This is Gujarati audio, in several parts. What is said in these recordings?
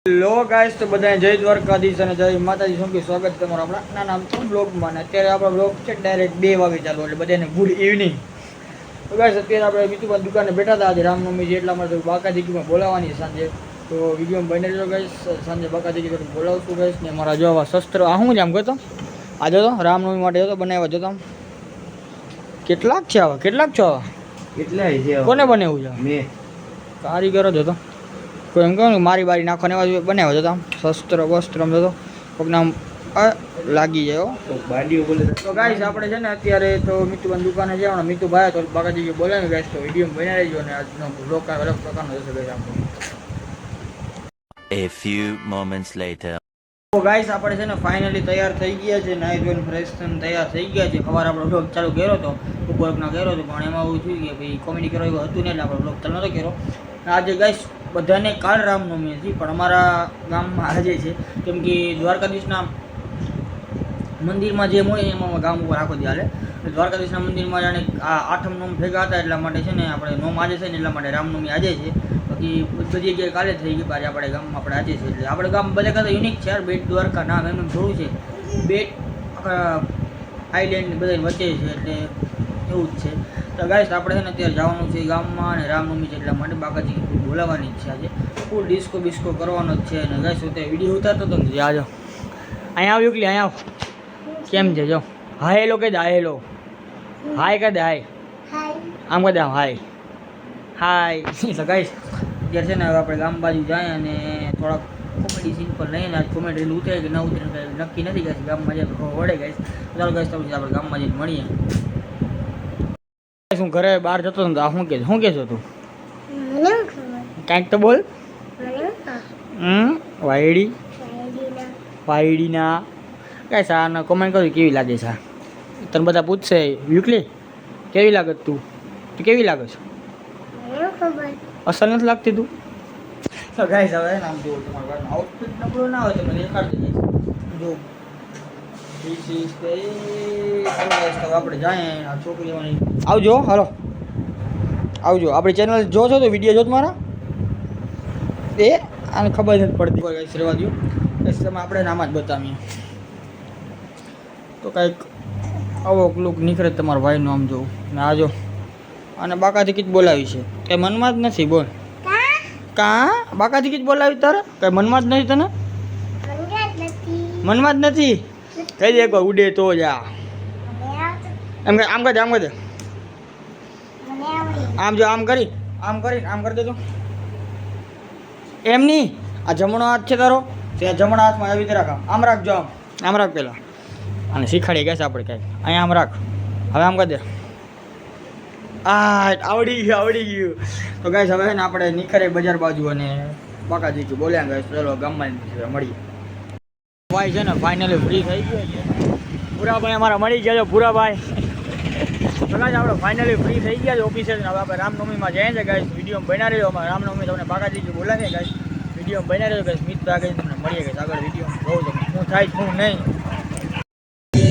લો ગાઈસ તો બધાને જય દ્વારકાધીશ અને જય માતાજી. શું કે સ્વાગત તમારું આપણા નાના બ્લોગમાં. અત્યારે આપણો બ્લોગ છે ડાયરેક્ટ 2 વાગે ચાલુ, એટલે બધાને ગુડ ઇવનિંગ. તો ગાઈસ અત્યારે આપણે મીતુભાઈ દુકાને બેઠા હતા. આજે રામનવમી છે એટલા માટે બાકાજીકીમાં બોલાવવાની સાંજે, તો વિડીયો બની રહ્યો ગાઈસ. સાંજે બાકાજીકી બોલાવશું ગાઈસ. ને અમારા જો આવા શસ્ત્ર આ શું છે આમ કહેતો આજે તો રામનવમી માટે તો બનાવ્યા જતો. કેટલાક છે આવા? કેટલાક છો આવા? કેટલાય છે? કોને બનાવ્યું છે? મેં કારીગર જ હતો. કોઈ એમ કહું ને મારી બારી નાખવાને એવા બનાવ્યો હતો. આમ શસ્ત્ર વસ્ત્ર આમ હતો કોઈક નામ લાગી જાય. બાડીઓ બોલે તો ગાઈસ આપણે છે ને અત્યારે તો મીતુભાઈ દુકાને જવાનું. મીતુભાઈ તો બાકાજી બોલાવી ગાઈસ, તો વિડીયો બની રહેજો. અને આજનો બ્લોગ અલગ પ્રકારનો જશે ગાઈસ આપણો. A few moments later. તો ગાઈસ આપણે છે ને ફાઇનલી તૈયાર થઈ ગયા છે. નાઈ ધોઈને ફ્રેશ થઈને તૈયાર થઈ ગયા છે. સવારે આપણો બ્લોગ ચાલુ કર્યો હતો, બપોરના કર્યો હતો, પણ એમાં એવું થયું કે ભાઈ કોમેડી કરવા એવું હતું નહીં એટલે આપણો બ્લોગ ચાલુ નહોતો કર્યો. આજે ગાઈસ બધાને કાલ રામનવમી હતી, પણ અમારા ગામમાં આજે છે. કેમ કે દ્વારકાધીશના મંદિરમાં જે હોય એમાં ગામ ઉપર આખો દી હાલે. દ્વારકાધીશના મંદિરમાં જાણે આ 8મ નોમ ભેગા હતા એટલા માટે છે ને આપણે નોમ આજે છે ને એટલા માટે રામનવમી આજે છે. બાકી બધી જગ્યાએ કાલે થઈ ગઈ, આજે આપણે ગામમાં આપણે આજે છે. એટલે આપણે ગામ બધા કરતાં યુનિક છે યાર. બેટ દ્વારકા નામ એમનું થોડું છે. બેટ આખા આઈલેન્ડ બધા વચ્ચે છે, એટલે એવું જ છે. તો ગાઈસ આપણે છે ને અત્યારે જવાનું છે ગામમાં, અને રામનવમી છે એટલા માટે બાકાજી બોલાવવાની જ છે આજે. ફૂલ ડિસ્કો બિસ્કો કરવાનો જ છે. અને ગાઈસ અત્યારે વિડીયો ઉતારતો હતો ને આજો અહીંયા આવ્યું કે અહીંયા આવ. કેમ છે જો હાય હેલો કહી દે. હાય હેલો હાય કહી દે. હાય આમ કહી દે. હાય હાય. તો ગાઈસ અત્યારે છે ને હવે આપણે ગામ બાજુ જાય અને થોડાક કોમેડી સીન પર લઈને આજ કોમેડી ઉતરે કે ના ઉતરે નક્કી નથી. ગાઈસ ગામમાં જાય તો વળે ગાઈસ. ચાલો ગાઈસ તો આપણે ગામમાં જઈને મળીએ. શું ઘરે બહાર જતો ને તો શું કહેશો તું? કાંઈક તો બોલ. વાયડી વાયડીના કાંઈ સારના કોમેન્ટ કર્યું કેવી લાગે છે? તને બધા પૂછશે યુકલી કેવી લાગે તું? તું કેવી લાગે છે? અસલ નથી લાગતી તું? તો ગાઈસ હવે નામ જો તમારું આઉટફિટ નબળો ના હોય તો મને દેખાડી દે. જો આપણે જાય આ છોકરીઓની. આવજો હાલો આવજો. આપણી ચેનલ જો છો તો વિડીયો જો તમારા એ આને ખબર નથી પડતી. ગાઈસ રહેવા દો. તમે આપણે નામ જ બતાવીએ તો કાંઈક આવો લુક નીકળે તમારા ભાઈનું આમ જોવું. ને આ જો અને બાકાથી કીચ બોલાવી છે કંઈ મનમાં જ નથી. બોલ કાં બાકાથી કીચ બોલાવી તારે કંઈ મનમાં જ નથી તને? મનમાં જ નથી. કહી દે એકવાર ઉડે તો જા એમ કે આમ કરી દે. આમ કરી દે. આમ જો આમ કરીને આમ કરી દેજો. એમ નહીં, આ જમણો હાથ છે તારો, તે જમણા હાથમાં આવી રીતે રાખ. આમ રાખજો. આમ રાખ પહેલાં. અને શીખાડી ગયા છે આપણે કાંઈક. અહીંયા આમ રાખ. હવે આમ કરી દે. આવડી ગયું. તો ગાઈસ હવે ને આપણે નીકળે બજાર બાજુ અને બાકાજી કે બોલ્યા ગાઈસ ચાલો ગામમાં મળીએ. ભાઈ છે ને ફાઇનલી ફ્રી થઈ ગયો છે. ભૂરાભાઈ અમારા મળી ગયા છે. ભૂરાભાઈ તો ગાઈસ આપણે ફાઇનલી ફ્રી થઈ ગયા છે ઓફિસે. હવે આપણે રામનવમીમાં જઈએ છીએ ગાઈસ. વિડીયો બના રહ્યો. અમારે રામનવમી તમને બાકાજી કે બોલાવીએ ગાઈસ. વિડીયો બના રહ્યો ગાઈસ. મિત્ર આગળ તમને મળીએ ગાઈસ. આગળ વિડીયો બહુ શું થાય શું નહીં.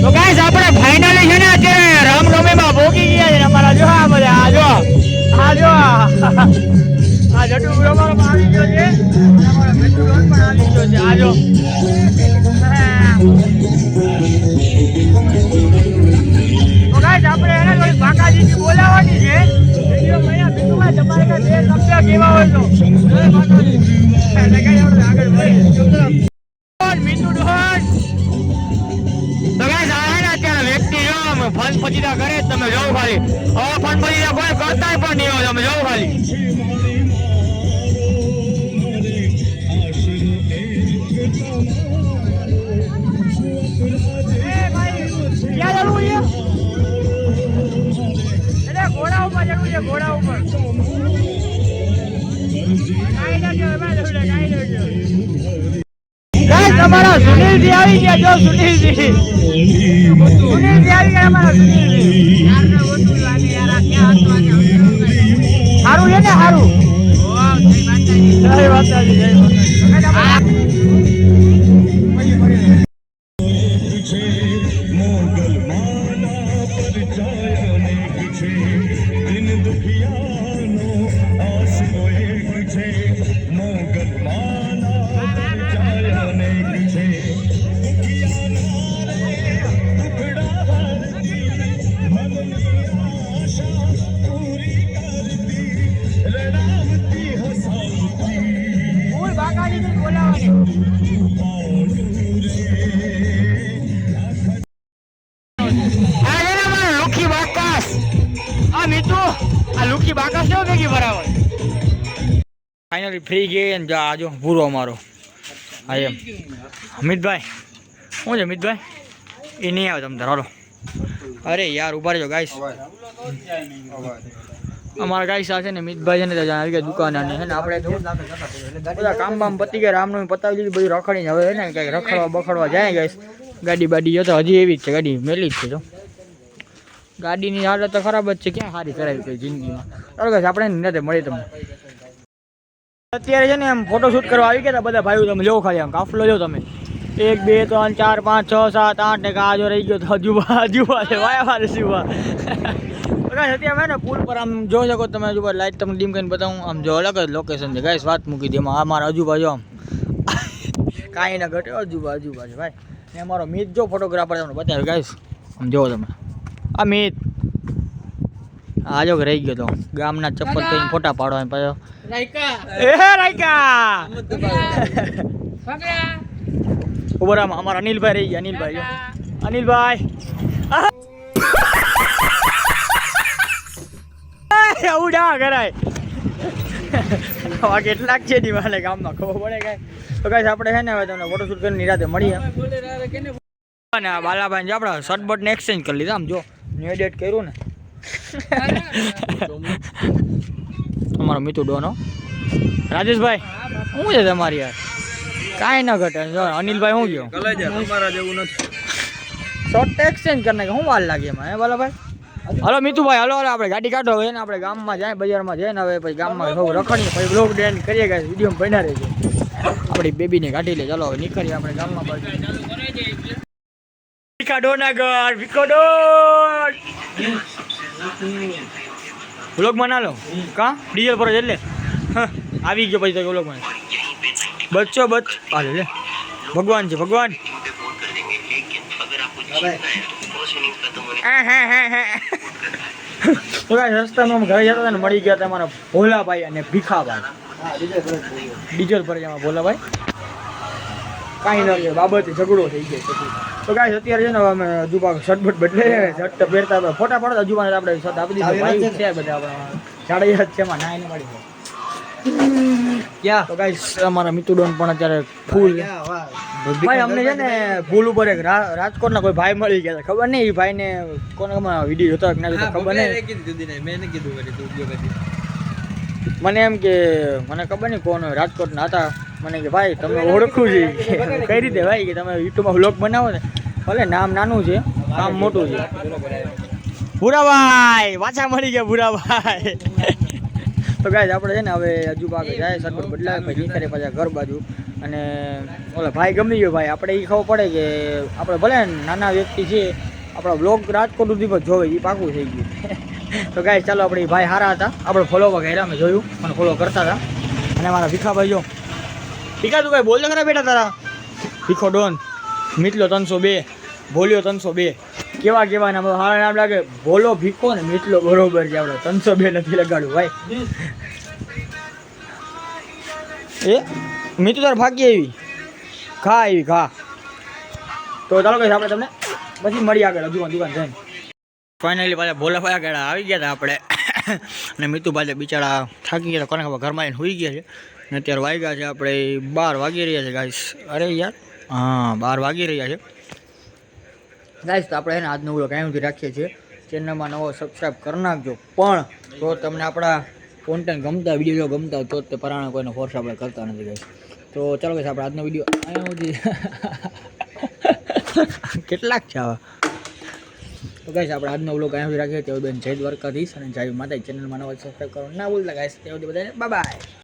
તો ગાઈસ આપણે ફાઇનલી છે ને અત્યારે રામનવમીમાં ભોગી ગયા છે. અમારા જો આ બધા આ જો આ જટુ અમારો આવી ગયો છે. અમારા મેટ્રો રોડ પણ આવી ગયો છે. આ જો તો ગાઈસ આપણે એને થોડી બાકાજીથી બોલાવવાની છે. વિડીયો મહિના બીજું તમારે કાંઈ 2 શબ્દ કેવા હોય તો આગળ વળી મીઠું ડોન. તો ગાઈસ આ ને અત્યારે વ્યક્તિ જો ફન પચીદા કરે તમે જોવો ખાલી. હવે ફન પચીદા કોઈ કરતા પણ નહીં હોય. તમે જોવો ખાલી. ક્યાં જવું છે? એટલે ઘોડા ઉપર જવું છે. ઘોડા ઉપર તમારા સુનિલજી આવી ગયા. જો સુનિલજી આવી ગયા. અમારા સુનિલજી સારું છે ને? સારું. જય માતાજી. જય માતાજી. ફાઇનલી ફ્રી ગઈ ને જા જો પૂરો અમારો હા એમ અમિતભાઈ શું છે અમિતભાઈ એ નહીં આવે તમે હાલો અરે યાર ઉભા રહેજો ગાઈસ અમારા ગાઈસ સાથે ને મિતભાઈ છે ને ત્યાં આવી ગયા દુકાન અને છે ને આપણે બધા કામ બામ પતી ગયા રામનું પતાવી દીધું બધું રખડીને હવે છે ને કંઈક રખડવા બખડવા જાય ગાઈસ ગાડી બાડી જો તો હજી એવી જ છે ગાડી મેલી જ છે જો ગાડીની હાલત તો ખરાબ જ છે ક્યાં સારી કરાવી કઈ જિંદગીમાં ચાલો ગાઈસ આપણે નિરાતે મળી તમને અત્યારે છે ને એમ ફોટોશૂટ કરવા આવી ગયા હતા બધા ભાઈઓ તમે લો ખાલી આમ કાફલો લો તમે 1 2 3 4 5 6 7 8 ને કાજો રહી ગયો તો હજુબા છે વાયા વારે શિવા અત્યારે મેં ને પુલ પર આમ જોઈ શકો તમે હજુ લાઈટ તમને ડીમ કરીને બતાવું આમ જો અલગ જ લોકેશન છે ગાઈસ વાત મૂકી દે એમાં આ મારા હજુબા જો આમ કાંઈ ના ઘટે હજુબા છે ભાઈ ને અમારો મિત જો ફોટોગ્રાફર તમને બતાવ્યો ગાઈસ આમ જોવો તમે આ મિત આ જો રહી ગયો તો ગામના ચપ્પલ કરીને ફોટા પાડવા પાછો રાયકા ઉભો રામ અમારા અનિલભાઈ રહી ગયા અનિલભાઈ આવું ના કરાય કેટલાક છે દિવાલે ગામમાં ખબર પડે કાંઈ તો કાંઈ આપણે છે ને હવે તમને ફોટોશૂટ કરીને નિરાતે મળીએ અને બાલાભાઈ જો આપણે શર્ટ બટને એક્સચેન્જ કરી લીધા આમ જો ન્યુ ડેટ કર્યું ને તમારો મિતુ ડોનો રાજેશભાઈ શું છે તમારી યાર કાંઈ ના ઘટે જો અનિલભાઈ શું ગયો તમારા જેવું નથી શર્ટ એક્સચેન્જ કરીને શું વાર લાગે એમાં હે બાલાભાઈ હલો મિતુભાઈ હલો આપણે ગાડી કાઢો હવે ને આપણે ગામમાં જાય બજારમાં જાય ને હવે પછી ગામમાં સૌ રખડીને પછી બ્લોગ ડેન કરીએ ગાઈસ વિડીયો બના રહેજો આપણી બેબીને કાઢી લે ચાલો હવે નીકળીએ આપણે ગામમાં બાજુ વિકાડોનાગર વિકાડોન બ્લોગમાં ના લો કા ડીઝલ પર એટલે આવી ગયો પછી તો બ્લોગમાં બચ્ચો હાલે લે ભગવાન છે ભગવાન તો કાંઈ રસ્તામાં ઘરે જતા હતા ને મળી ગયા હતા અમારા ભોલાભાઈ અને ભીખાભાઈ ડીઝલ પર એમાં ભોલાભાઈ કાંઈ ન કહે બાબતે ઝઘડો થઈ ગયો તો કાંઈ અત્યારે છે ને અમે હજુબા શર્ટ બટ બદલે શર્ટ પહેરતા ફોટા પાડતા હજુબા આપણે શર્ટ આપી દીધું ભાઈ છે બધા આપણા જાડૈયા જ છે એમાં નાઈને મળી ગયા તો ગાઈસ અમારા મિતુડોન પણ અત્યારે ફૂલ ભાઈ અમને છે ને ફૂલ ઉપર એક રાજકોટના કોઈ ભાઈ મળી ગયા ખબર નહીં એ ભાઈને કોને વિડીયો જોતા ના જોતા ખબર નહીં મને એમ કે મને ખબર નહીં કોણ રાજકોટના હતા મને કે ભાઈ તમે ઓળખું છે કઈ રીતે ભાઈ કે તમે યુટ્યુબમાં વ્લોગ બનાવો ને ભલે નામ નાનું છે કામ મોટું છે ભૂરાભાઈ પાછા મળી ગયા ભૂરાભાઈ તો ગાઈસ આપણે છે ને હવે હજુ આગળ જાય સરબત બદલાવે પછી નીકળે પાછા ઘર બાજુ અને ઓલા ભાઈ ગમી ગયો ભાઈ આપણે એ ખબર પડે કે આપણે ભલે નાના વ્યક્તિ છે આપણા બ્લોગ રાજકોટ સુધી પણ જોવે એ પાકું થઈ ગયું તો ગાઈસ ચાલો આપણે ભાઈ સારા હતા આપણે ફોલો કર્યા મેં જોયું મને ફોલો કરતા હતા અને મારા ભીખાભાઈ જો ભીખા તું ભાઈ બોલ ખરા બેટા તારા ભીખો ડોન મિતલો 302 ભોલ્યો 302 કેવા નામ હારા નામ લાગે ભોલો ભીખો ને મિતલો બરોબર છે આપણે 302 નથી લગાડવું ભાઈ એ મિતુ તાર ભાગ્ય એવી ઘા તો ચાલો કઈ આપણે તમને પછી મળી આગળ હજુ દુકાન જઈને ફાઇનલી પાછા ભોલાભાઈ આગળ આવી ગયા હતા આપણે અને મિતુ પાછા બિચારા થાકી ગયા કોને ખબર ઘરમાં આવીને સુઈ ગયા છે ને અત્યારે વાગ્યા છે આપણે 12 વાગી રહ્યા છે ગાઈસ અરે યાર હા 12 વાગી રહ્યા છે ગાઈસ તો આપણે એને આજનો વ્લોગ અહીં સુધી રાખીએ છીએ ચેનલમાં નવો સબસ્ક્રાઈબ કરી નાખજો પણ જો તમને આપણા કોન્ટેન્ટ ગમતા વિડીયો ગમતા હોય તો જ તે પરાણે કોઈને ફોર્સ આપણે કરતા નથી ગાઈસ તો ચાલો ગાઈસ આપણે આજનો વિડીયો અહીં સુધી કેટલાક છે આવા તો ગાઈસ આપણે આજનો વ્લોગ અહીં સુધી રાખીએ તેઓ બેન જય દ્વારકાધીશ અને જય માતા ચેનલમાં નવો સબસ્ક્રાઈબ કરવાનું ના ભૂલતા ગાઈસ તેઓ બધાને બાય બાય.